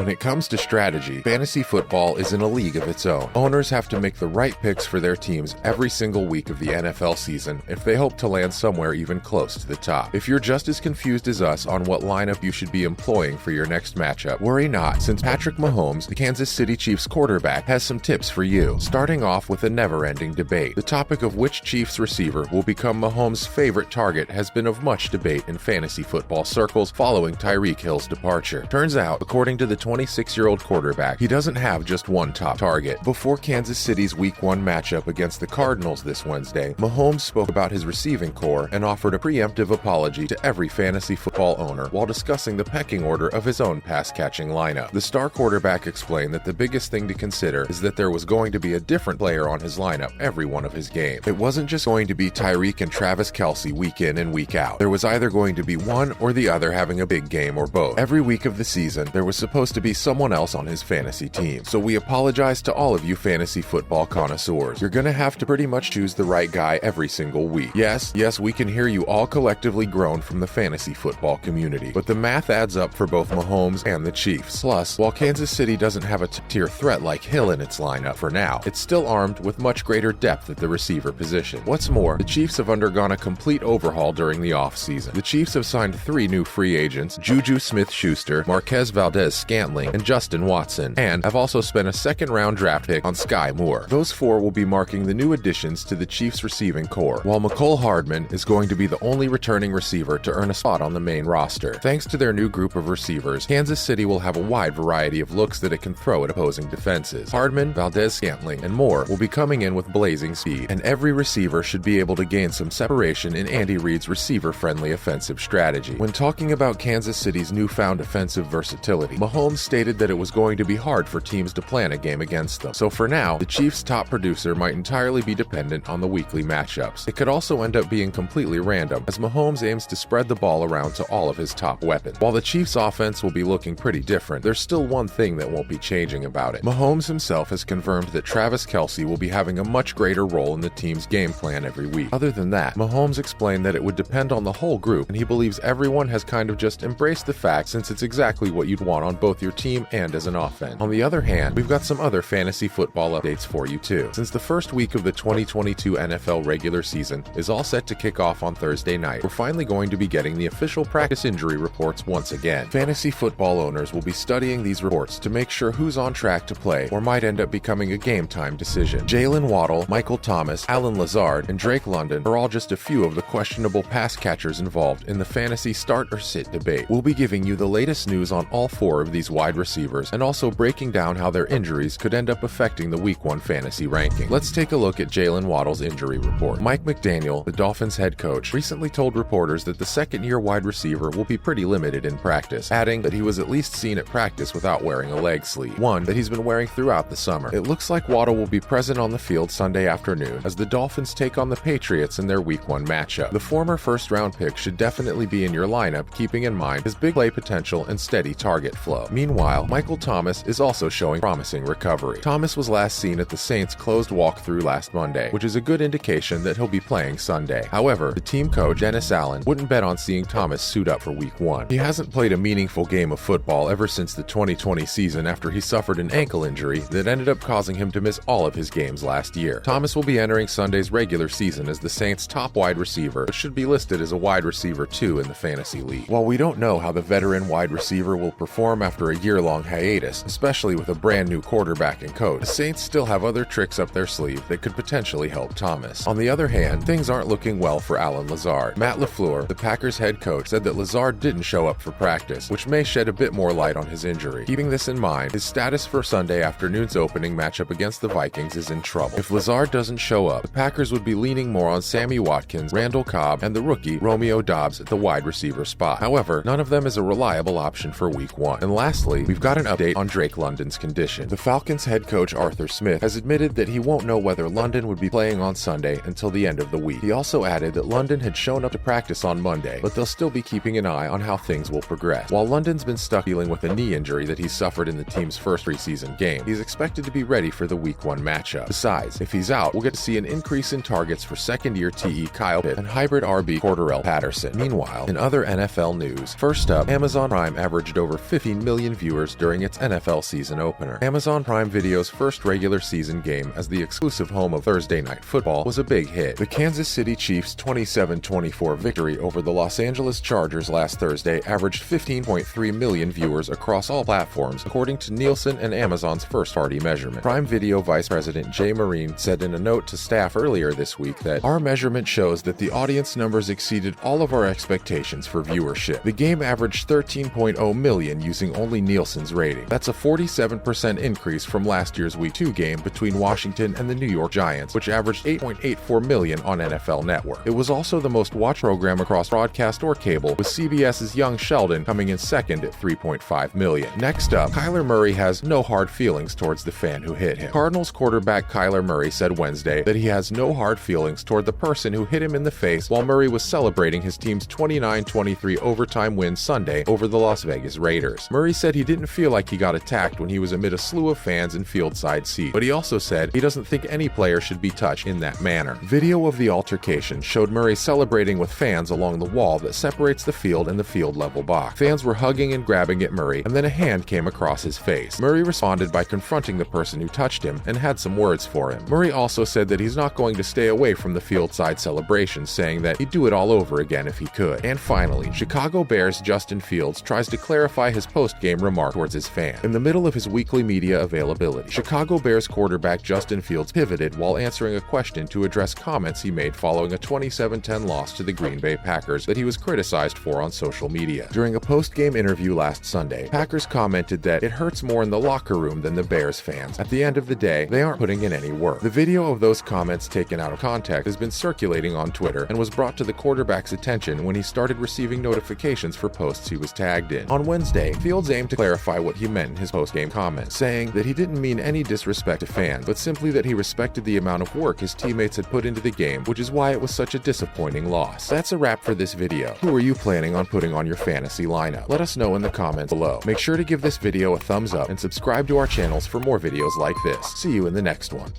When it comes to strategy, fantasy football is in a league of its own. Owners have to make the right picks for their teams every single week of the NFL season if they hope to land somewhere even close to the top. If you're just as confused as us on what lineup you should be employing for your next matchup, worry not, since Patrick Mahomes, the Kansas City Chiefs quarterback, has some tips for you. Starting off with a never-ending debate. The topic of which Chiefs receiver will become Mahomes' favorite target has been of much debate in fantasy football circles following Tyreek Hill's departure. Turns out, according to the 26-year-old quarterback, he doesn't have just one top target. Before Kansas City's Week 1 matchup against the Cardinals this Wednesday, Mahomes spoke about his receiving core and offered a preemptive apology to every fantasy football owner while discussing the pecking order of his own pass-catching lineup. The star quarterback explained that the biggest thing to consider is that there was going to be a different player on his lineup every one of his games. It wasn't just going to be Tyreek and Travis Kelce week in and week out. There was either going to be one or the other having a big game or both. Every week of the season, there was supposed to be someone else on his fantasy team. So we apologize to all of you fantasy football connoisseurs. You're gonna have to pretty much choose the right guy every single week. Yes, we can hear you all collectively groan from the fantasy football community, but the math adds up for both Mahomes and the Chiefs. Plus, while Kansas City doesn't have a tier threat like Hill in its lineup for now, it's still armed with much greater depth at the receiver position. What's more, the Chiefs have undergone a complete overhaul during the offseason. The Chiefs have signed 3 new free agents, JuJu Smith-Schuster, Marquez Valdes-Scantling, and Justin Watson, and have also spent a second-round draft pick on Skyy Moore. Those 4 will be marking the new additions to the Chiefs' receiving core, while Mecole Hardman is going to be the only returning receiver to earn a spot on the main roster. Thanks to their new group of receivers, Kansas City will have a wide variety of looks that it can throw at opposing defenses. Hardman, Valdes-Scantling, and Moore will be coming in with blazing speed, and every receiver should be able to gain some separation in Andy Reid's receiver-friendly offensive strategy. When talking about Kansas City's newfound offensive versatility, Mahomes stated that it was going to be hard for teams to plan a game against them. So for now, the Chiefs' top producer might entirely be dependent on the weekly matchups. It could also end up being completely random, as Mahomes aims to spread the ball around to all of his top weapons. While the Chiefs' offense will be looking pretty different, there's still one thing that won't be changing about it. Mahomes himself has confirmed that Travis Kelce will be having a much greater role in the team's game plan every week. Other than that, Mahomes explained that it would depend on the whole group, and he believes everyone has kind of just embraced the fact since it's exactly what you'd want on both your team and as an offense. On the other hand, we've got some other fantasy football updates for you too. Since the first week of the 2022 NFL regular season is all set to kick off on Thursday night, we're finally going to be getting the official practice injury reports once again. Fantasy football owners will be studying these reports to make sure who's on track to play or might end up becoming a game-time decision. Jalen Waddle, Michael Thomas, Allen Lazard, and Drake London are all just a few of the questionable pass catchers involved in the fantasy start or sit debate. We'll be giving you the latest news on all 4 of these wide receivers and also breaking down how their injuries could end up affecting the Week 1 fantasy ranking. Let's take a look at Jalen Waddle's injury report. Mike McDaniel, the Dolphins head coach, recently told reporters that the second-year wide receiver will be pretty limited in practice, adding that he was at least seen at practice without wearing a leg sleeve, one that he's been wearing throughout the summer. It looks like Waddle will be present on the field Sunday afternoon as the Dolphins take on the Patriots in their Week 1 matchup. The former first-round pick should definitely be in your lineup, keeping in mind his big play potential and steady target flow. Meanwhile, Michael Thomas is also showing promising recovery. Thomas was last seen at the Saints' closed walkthrough last Monday, which is a good indication that he'll be playing Sunday. However, the team coach, Dennis Allen, wouldn't bet on seeing Thomas suit up for Week 1. He hasn't played a meaningful game of football ever since the 2020 season after he suffered an ankle injury that ended up causing him to miss all of his games last year. Thomas will be entering Sunday's regular season as the Saints' top wide receiver, but should be listed as a wide receiver 2 in the fantasy league. While we don't know how the veteran wide receiver will perform after a year-long hiatus, especially with a brand new quarterback and coach, the Saints still have other tricks up their sleeve that could potentially help Thomas. On the other hand, things aren't looking well for Allen Lazard. Matt LaFleur, the Packers head coach, said that Lazard didn't show up for practice, which may shed a bit more light on his injury. Keeping this in mind, his status for Sunday afternoon's opening matchup against the Vikings is in trouble. If Lazard doesn't show up, the Packers would be leaning more on Sammy Watkins, Randall Cobb, and the rookie Romeo Doubs at the wide receiver spot. However, none of them is a reliable option for Week 1. And lastly, we've got an update on Drake London's condition. The Falcons head coach Arthur Smith has admitted that he won't know whether London would be playing on Sunday until the end of the week. He also added that London had shown up to practice on Monday, but they'll still be keeping an eye on how things will progress. While London's been stuck dealing with a knee injury that he suffered in the team's first preseason game, he's expected to be ready for the Week 1 matchup. Besides, if he's out, we'll get to see an increase in targets for second-year TE Kyle Pitt and hybrid RB Cordarrelle Patterson. Meanwhile, in other NFL news, first up, Amazon Prime averaged over 50 million viewers during its NFL season opener. Amazon Prime Video's first regular season game as the exclusive home of Thursday Night Football was a big hit. The Kansas City Chiefs' 27-24 victory over the Los Angeles Chargers last Thursday averaged 15.3 million viewers across all platforms, according to Nielsen and Amazon's first-party measurement. Prime Video Vice President Jay Marine said in a note to staff earlier this week that our measurement shows that the audience numbers exceeded all of our expectations for viewership. The game averaged 13.0 million using only Nielsen's rating. That's a 47% increase from last year's Week 2 game between Washington and the New York Giants, which averaged 8.84 million on NFL Network. It was also the most watched program across broadcast or cable, with CBS's Young Sheldon coming in second at 3.5 million. Next up, Kyler Murray has no hard feelings towards the fan who hit him. Cardinals quarterback Kyler Murray said Wednesday that he has no hard feelings toward the person who hit him in the face while Murray was celebrating his team's 29-23 overtime win Sunday over the Las Vegas Raiders. Murray said he didn't feel like he got attacked when he was amid a slew of fans in field-side seats, but he also said he doesn't think any player should be touched in that manner. Video of the altercation showed Murray celebrating with fans along the wall that separates the field and the field-level box. Fans were hugging and grabbing at Murray, and then a hand came across his face. Murray responded by confronting the person who touched him and had some words for him. Murray also said that he's not going to stay away from the field-side celebration, saying that he'd do it all over again if he could. And finally, Chicago Bears Justin Fields tries to clarify his post-game remark towards his fan. In the middle of his weekly media availability, Chicago Bears quarterback Justin Fields pivoted while answering a question to address comments he made following a 27-10 loss to the Green Bay Packers that he was criticized for on social media. During a post-game interview last Sunday, Packers commented that it hurts more in the locker room than the Bears fans. At the end of the day, they aren't putting in any work. The video of those comments taken out of context has been circulating on Twitter and was brought to the quarterback's attention when he started receiving notifications for posts he was tagged in. On Wednesday, Fields aimed to clarify what he meant in his post-game comments, saying that he didn't mean any disrespect to fans, but simply that he respected the amount of work his teammates had put into the game, which is why it was such a disappointing loss. That's a wrap for this video. Who are you planning on putting on your fantasy lineup? Let us know in the comments below. Make sure to give this video a thumbs up and subscribe to our channels for more videos like this. See you in the next one.